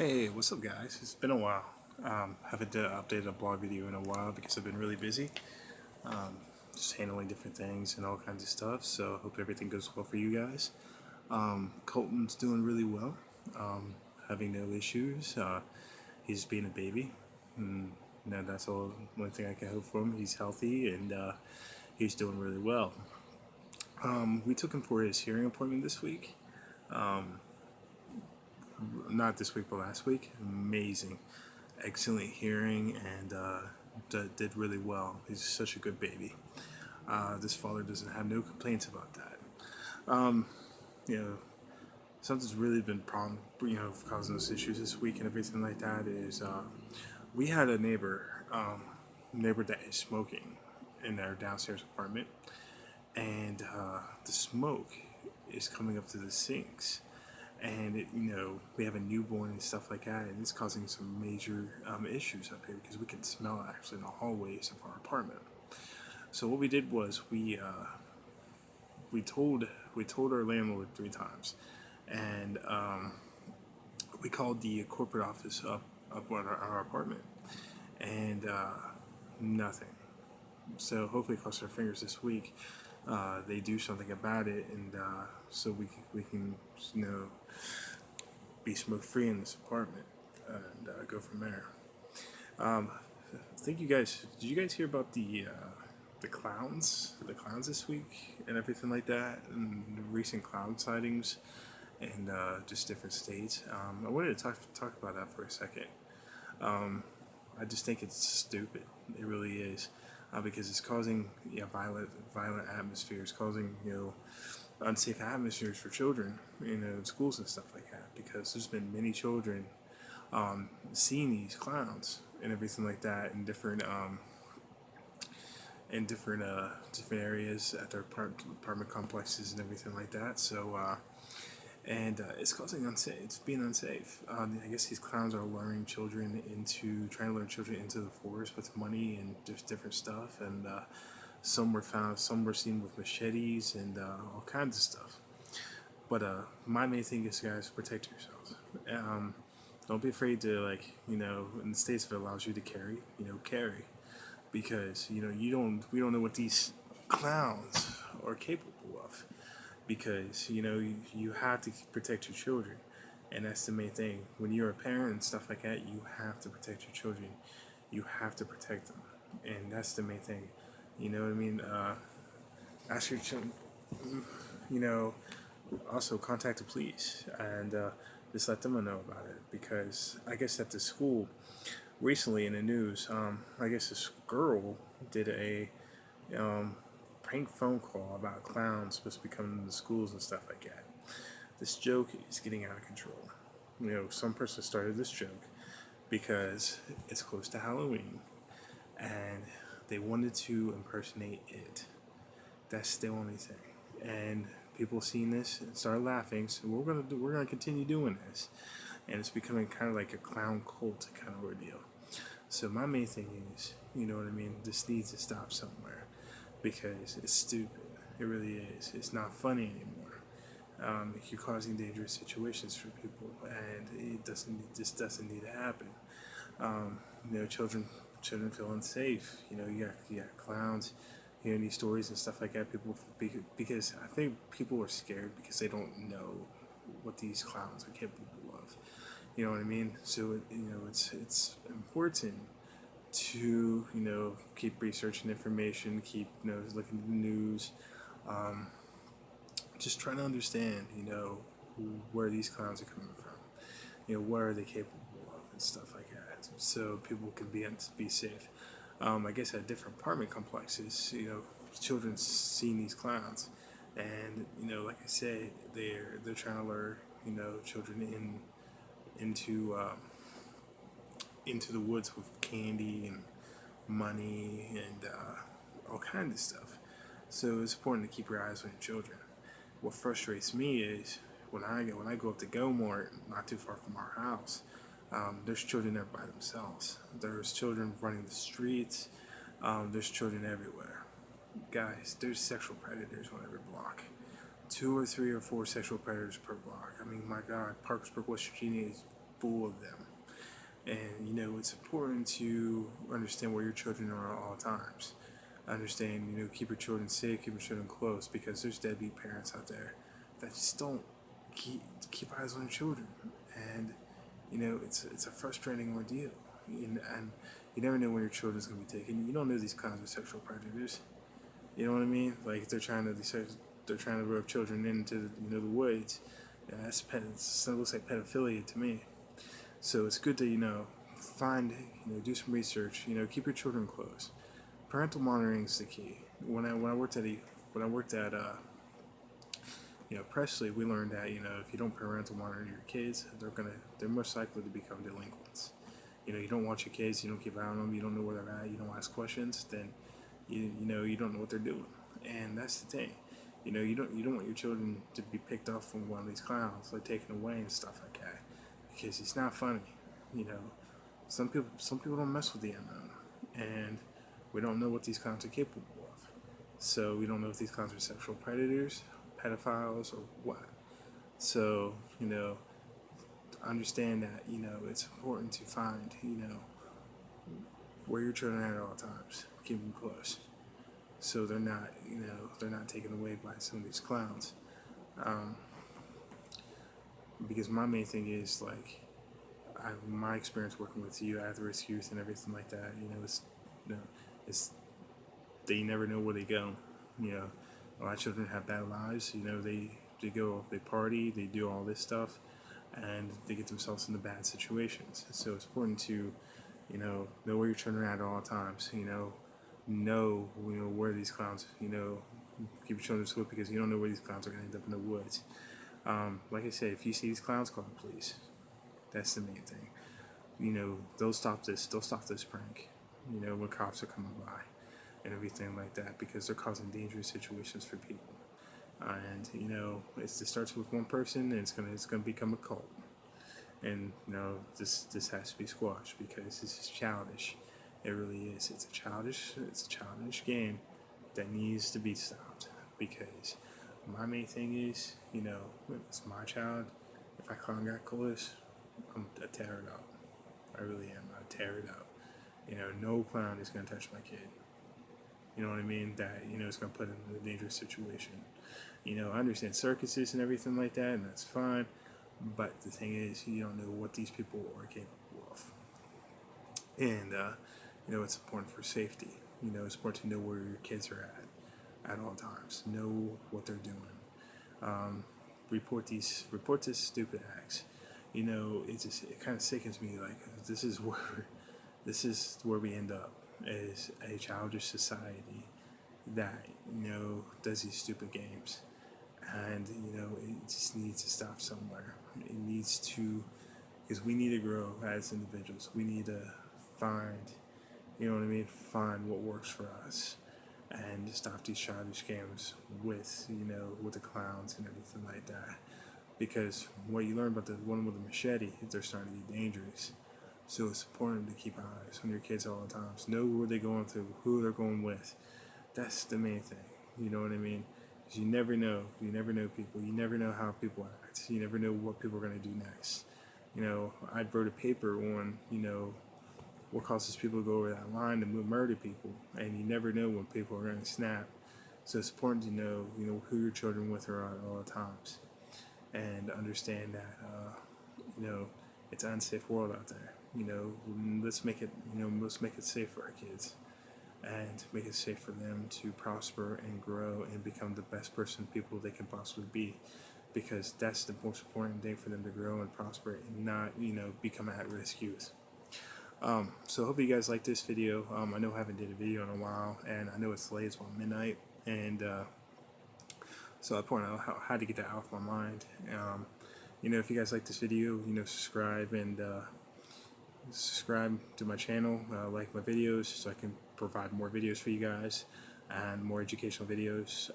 Hey, what's up, guys? It's been a while. Haven't updated a blog video in a while because I've been really busy, just handling different things and all kinds of stuff. So I hope everything goes well for you guys. Colton's doing really well, having no issues. He's just being a baby. And, that's all. One thing I can hope for him. He's healthy and he's doing really well. We took him for his hearing appointment this week. Not this week, but last week. Amazing, excellent hearing, and did really well. He's such a good baby. This father doesn't have no complaints about that. You know, something's really been causing us issues this week and everything like that. Is we had a neighbor that is smoking in their downstairs apartment, and the smoke is coming up to the sinks, and we have a newborn and stuff like that, and it's causing some major issues up here because we can smell it actually in the hallways of our apartment. So what we did was we told our landlord 3 times, and we called the corporate office up at our apartment, and nothing. So hopefully, cross our fingers this week, they do something about it, and so we can be smoke free in this apartment and go from there. I think did you guys hear about the clowns this week and everything like that, and the recent clown sightings in just different states? I wanted to talk about that for a second. I just think it's stupid. It really is, because it's causing violent atmospheres, causing unsafe atmospheres for children, in schools and stuff like that. Because there's been many children seeing these clowns and everything like that in different areas at their apartment complexes and everything like that. So. It's it's being unsafe. I guess these clowns are trying to lure children into the forest with money and just different stuff. And some were seen with machetes and all kinds of stuff. But my main thing is, guys, protect yourselves. Don't be afraid to, in the states, if it allows you to carry, carry, because we don't know what these clowns are capable of, because you have to protect your children, and that's the main thing. When you're a parent and stuff like that, you have to protect your children. You have to protect them, and that's the main thing. You know what I mean? Ask your children. You know, Also contact the police and just let them know about it, because I guess at the school recently in the news, I guess this girl did a um, prank phone call about clowns supposed to be coming to the schools and stuff like that. This joke is getting out of control. Some person started this joke because it's close to Halloween, and they wanted to impersonate it. That's the only thing. And people seen this and started laughing, so we're gonna continue doing this, and it's becoming kind of like a clown cult kind of ordeal. So my main thing is, what I mean, this needs to stop somewhere, because it's stupid. It really is. It's not funny anymore. You're causing dangerous situations for people, and this doesn't need to happen. Children feel unsafe. You got clowns, hearing these stories and stuff like that. Because I think people are scared because they don't know what these clowns are capable of. You know what I mean? So it's important to keep researching information, keep looking at the news, just trying to understand where these clowns are coming from, what are they capable of and stuff like that, so people can be safe. I guess at different apartment complexes, children seeing these clowns, and like I said, they're trying to lure children into the woods with candy and money and all kinds of stuff. So it's important to keep your eyes on your children. What frustrates me is when I go up to Gilmore, not too far from our house, there's children there by themselves. There's children running the streets. There's children everywhere. Guys, there's sexual predators on every block. 2 or 3 or 4 sexual predators per block. I mean, my God, Parkersburg, West Virginia is full of them. And it's important to understand where your children are at all times. Understand, keep your children safe, keep your children close, because there's deadbeat parents out there that just don't keep eyes on your children, and it's a frustrating ordeal. And you never know when your children's gonna be taken. You don't know these kinds of sexual predators. You know what I mean? Like they're trying to rub children into the woods. Yeah, it looks like pedophilia to me. So it's good to find do some research. Keep your children close. Parental monitoring is the key. When I worked at Presley, we learned that if you don't parental monitor your kids, they're most likely to become delinquents. You don't watch your kids, you don't keep an eye on them, you don't know where they're at, you don't ask questions, then you don't know what they're doing, and that's the thing. You don't want your children to be picked off from one of these clowns, like taken away and stuff like that, because it's not funny. You know, some people don't mess with the unknown, and we don't know what these clowns are capable of. So we don't know if these clowns are sexual predators, pedophiles, or what. So understand that it's important to find where your children are at all times. Keep them close, so they're not taken away by some of these clowns. Um, because my main thing is like my experience working with at-risk youth and everything like that. You know, it's they never know where they go. A lot of children have bad lives. They party, they do all this stuff, and they get themselves into bad situations. So it's important to know where your children are at all times. Know where these clowns. Keep your children safe, because you don't know where these clowns are going to end up in the woods. Like I said, if you see these clowns, call the police. That's the main thing. They'll stop this. They'll stop this prank. When cops are coming by and everything like that, because they're causing dangerous situations for people. And it starts with one person, and it's gonna become a cult. And this has to be squashed, because this is childish. It really is. It's a childish game that needs to be stopped. Because my main thing is, if it's my child, if I clown got close, I tear it up. I really am. I tear it up. No clown is gonna touch my kid. You know what I mean? That it's gonna put him in a dangerous situation. I understand circuses and everything like that, and that's fine. But the thing is, you don't know what these people are capable of, and it's important for safety. It's important to know where your kids are at all times. Know what they're doing. Report this stupid acts. It kind of sickens me. Like this is where we end up, as a childish society that does these stupid games, and it just needs to stop somewhere. It needs to, because we need to grow as individuals. We need to find find what works for us, and just stop these childish games with with the clowns and everything like that. Because what you learn about the one with the machete, they're starting to get dangerous. So it's important to keep eyes on your kids all the times. Know where they're going through, who they're going with. That's the main thing. You know what I mean? 'Cause you never know. You never know people. You never know how people act. You never know what people are going to do next. I wrote a paper on, what causes people to go over that line to murder people. And you never know when people are going to snap. So it's important to know, who your children with are at all times. And understand that, it's an unsafe world out there. Let's make it safe for our kids, and make it safe for them to prosper and grow and become the best people they can possibly be, because that's the most important thing for them to grow and prosper, and not become at-risk youth. So I hope you guys like this video. I know I haven't did a video in a while, and I know it's late. It's about midnight, and so I point out how to get that out of my mind. If you guys like this video, subscribe, and subscribe to my channel, like my videos, so I can provide more videos for you guys, and more educational videos,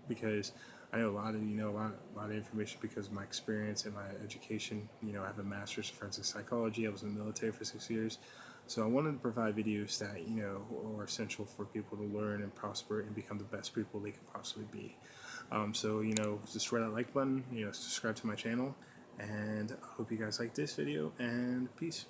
because I know a lot of information because of my experience and my education. I have a master's in forensic psychology. I was in the military for 6 years, so I wanted to provide videos that are essential for people to learn and prosper and become the best people they can possibly be. So just hit that like button, subscribe to my channel, And I hope you guys like this video, and peace.